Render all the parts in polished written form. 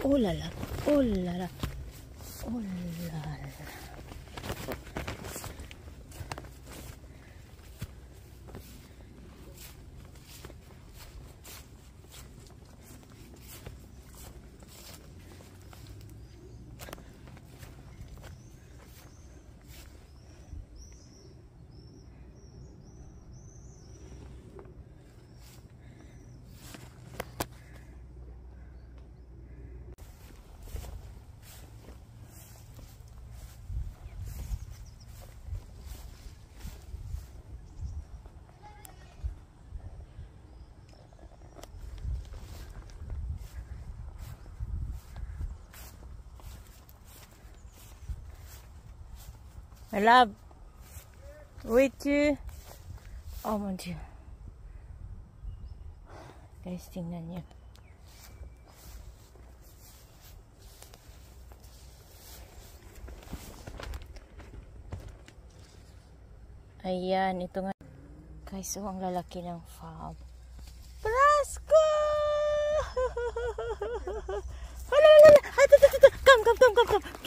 Oh la la. Oh la la. Oh la la. My love, wait you. Oh mon Dieu. Guys, tingnan niyo. Ayan, ito nga. Guys, so ang lalaki ng fob. Prasko!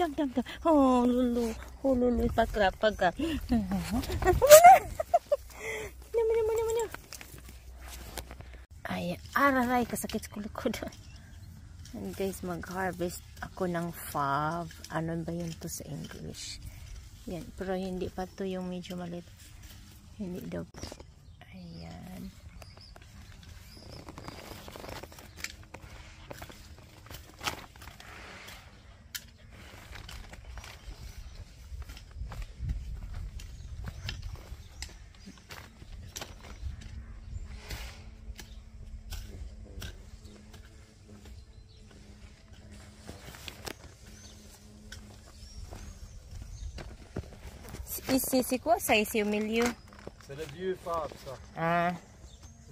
Come. Oh, lulu. Oh, lulu. Pagka. Naman. Ay, araray. Kasakit sa likod. And guys, mag-harvest ako ng fob. Ano ba yun to sa English? Yan. Pero hindi pa to yung medyo malit. Hindi daw. Ayan. Ici, c'est quoi ça ici au milieu? C'est le vieux fab, ça. Ah.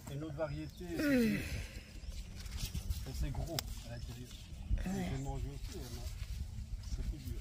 C'est une autre variété. C'est gros à l'intérieur. Je vais manger aussi, mais c'est plus dur.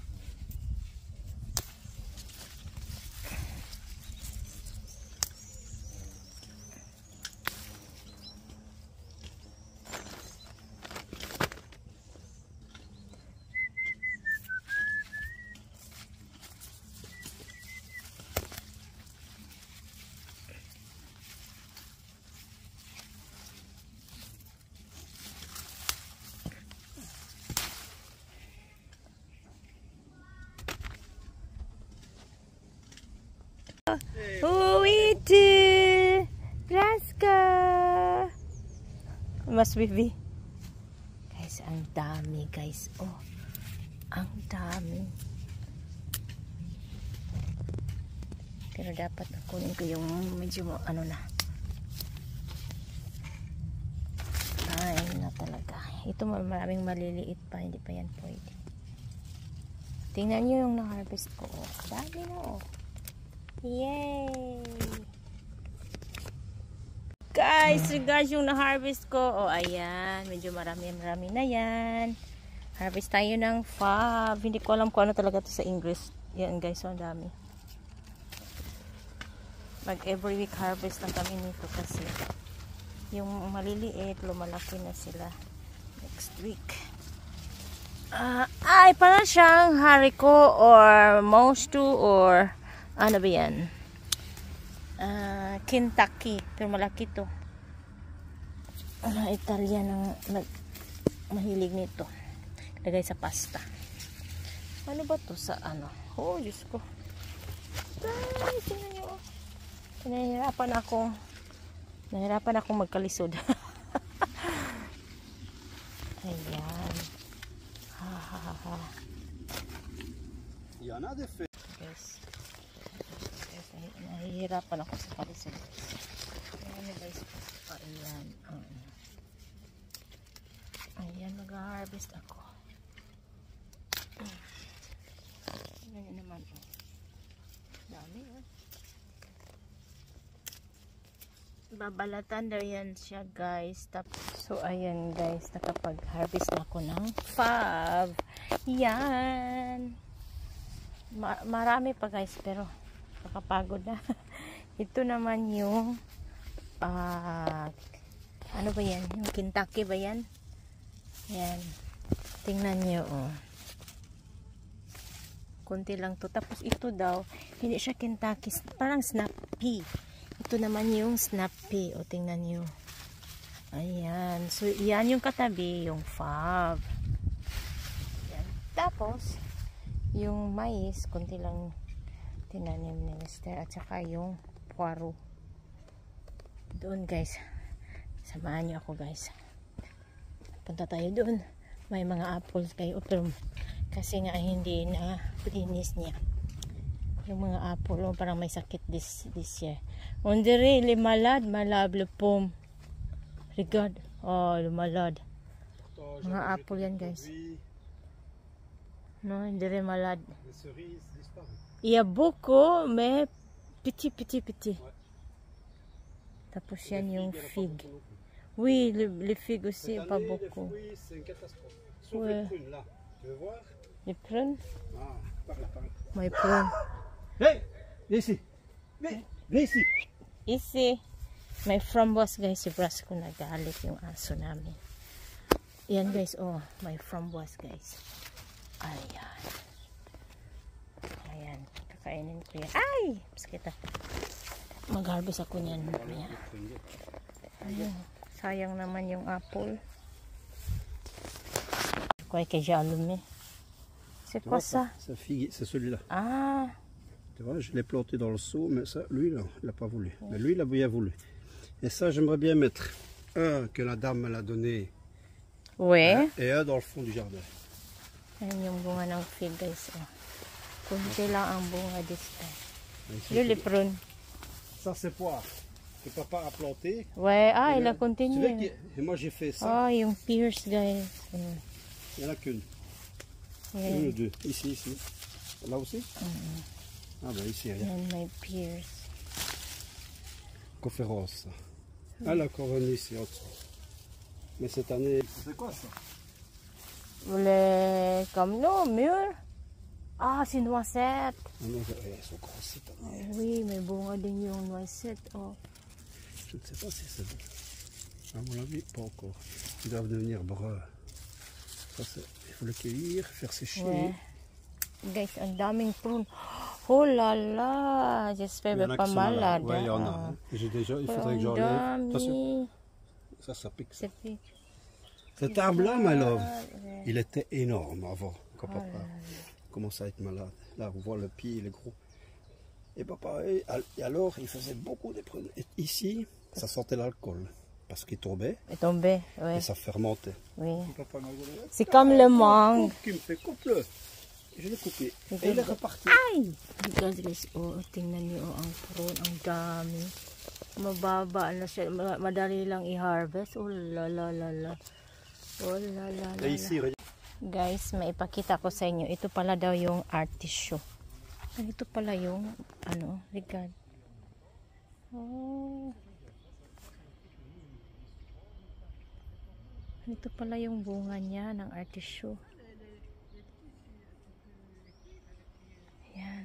Who it? Praska. Mas bibi. Guys, ang dami guys. Oh, ang dami. Pero dapat kunin ko yung medyo ano na. Ay na talaga. Ito maraming maliliit pa. Hindi pa yan pwede. Tingnan nyo yung na-harvest ko. Oh, dami na oh. Yay! Guys, yung na-harvest ko. Oh, ayan. Medyo marami na yan. Harvest tayo ng fob. Hindi ko alam kung ano talaga to sa English. Yan guys, so ang dami. Mag every week harvest lang kami nito kasi yung maliliit, lumalaki na sila next week. Ay, parang siyang haricot or mostu or ano ba yan? Kentucky. Pero malaki to. Italian ang mahilig nito. Lagay sa pasta. Ano ba to sa ano? Oh, Diyos ko. Ay, tingnan nyo. Nahirapan akong magkalisod. Ayan. Yan na, det är Guys. Nahihirapan ako sa kalisod. Ayan guys. Ayan. Ayan, mag-harvest ako. Ayan naman. Dami oh. Babalatan daw yan siya guys. So ayan guys, nakapag-harvest na ako ng fob. Yan. Marami pa guys, pero nakapagod na. Ito naman yung ano ba yan? Yung Kentucky ba yan? Yan. Tingnan niyo, oh. Kunti lang to. Tapos ito daw, hindi siya Kentucky, parang snappy. Ito naman yung snappy. O, tingnan niyo. Ayan. So, yan yung katabi, yung fab. Ayan. Tapos, yung mais, kunti lang tinanim ni Mister. At saka yung puwaro. Doon, guys. Samahan niyo ako, guys. Punta tayo doon. May mga apples kayo. Pero, kasi nga hindi na linis niya yung mga apple. Oh, parang may sakit this year. Ondere lumalad le pom regard. Oh, lumalad mga apple yan, guys. No, ondere malad. Il y a beaucoup mais petit. Tapos yan yung fig. Oui, les figues aussi pas beaucoup. Ouais. Tu veux voir? Les prunes? Ah, par là. May prune. Hey! Viens ici! Viens ici! Easy. May framboise, guys. Si Bras ko nagalit yung aso namin. Yan, guys. Oh, may framboise, guys. Ayan. Ayan. Kakainin ko yan. Ay! Paskita. Mag-harvest ako niyan. Ayan. Sayang naman yung apple. Quoi que j'ai allumé. C'est quoi ça? C'est figue, c'est celui-là. Ah. Tu vois, je l'ai planté dans le seau, mais ça, lui, non, il n'a pas voulu. Mais lui, il a bien voulu. Et ça, j'aimerais bien mettre un que la dame me l'a donné. Ouais. Et un dans le fond du jardin. Ayan yung bunga ng fig, guys. Oh. Kunti lang ang bunga this time. Ici, Le prune. ça, c'est poire que papa a planté. Ouais, ah, Et il a tu vois continué. et moi, j'ai fait ça. Ah, yung pears, guys. Il n'y en a qu'une. Ayan. Une ou deux. Ici. Là aussi? Ah ben ici, rien. Ayan, may pears. Conférence. Ah, la couronne ici, en dessous. Mais cette année... C'est quoi ça? Comme non, mûr. Ah, c'est noisette. Ah non, elles sont grosses cette année. Oui, mais bunga din yung noisette. Oh. Je ne sais pas si c'est bon. À mon avis, pas encore. Ils doivent devenir bruns. Ça, il faut le cueillir, faire sécher. Ouais. Guys, ang daming prune. Oh là là, j'espère Il y en a pas qui sont malades. malade. Ouais, il y en a. Il faudrait que j'enlève. Attention. Ça pique. Ça. Cet arbre-là, my love, il était énorme avant, quand papa commençait à être malade. Là, on voit le pied, il est gros. Et papa, et alors, il faisait beaucoup de prunes. Et ici, ça sentait l'alcool, parce qu'il tombait. Il est tombé, ouais. Et ça fermentait. Oui. C'est comme le mangue. Qui me fait coupe-le. Je l'ai coupé. Et il est reparti. Ay! Guys, oh, tingnan niyo ang prune, ang dami. Mababa na siya, madali lang i-harvest. Oh la la la la. Oh la la la. Et ici, regarde. Guys, may ipakita ko sa inyo. Ito pala daw yung artichoke. Ito pala yung ano, regard. Oh. Ito pala yung bunga niya ng artichoke. Ayan.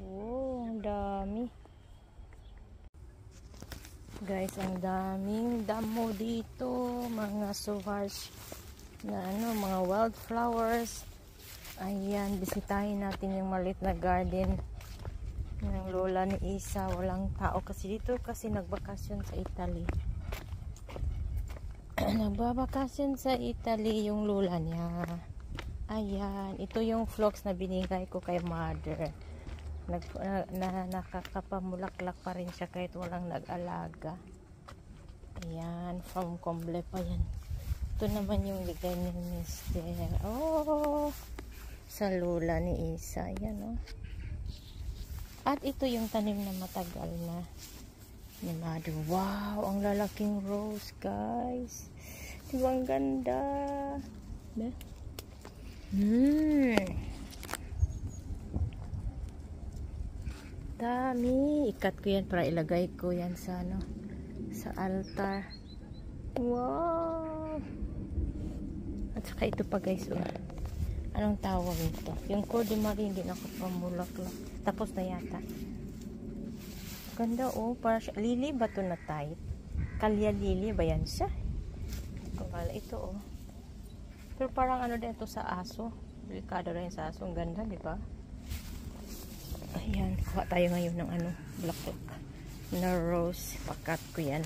Oh, ang dami. Guys, ang daming damo dito. Mga sauvage na ano, mga wildflowers. Ayan, bisitahin natin yung maliit na garden ng lola ni Isa. Walang tao kasi dito kasi nagbakasyon sa Italy. Nagbabakasyon sa Italy yung lola niya. Ayan, ito yung flocks na binigay ko kay mother. Nakakapamulaklak pa rin siya kahit walang nag-alaga. Ayan, from Comble pa yan. Ito naman yung bigay ni Mister. Oh, sa lola ni Isa. Ayan, oh. At ito yung tanim na matagal na ni mother. Wow, ang lalaking rose, guys. Diba ang ganda? Dami. Ikat ko yan para ilagay ko yan sa ano, sa altar. Wow. At saka ito pa, guys, oh. Anong tawag ito? Yung cordemari hindi nakapamulaklak. Tapos na yata. Ganda oh, para siya. Lily ba to na type? Kalya lily ba yan siya? Kung ito oh. Pero parang ano din ito sa aso. Delikado rin sa aso. Ang ganda, di ba? Ayan, kuha tayo ngayon ng ano, black na rose. Pakat ko yan.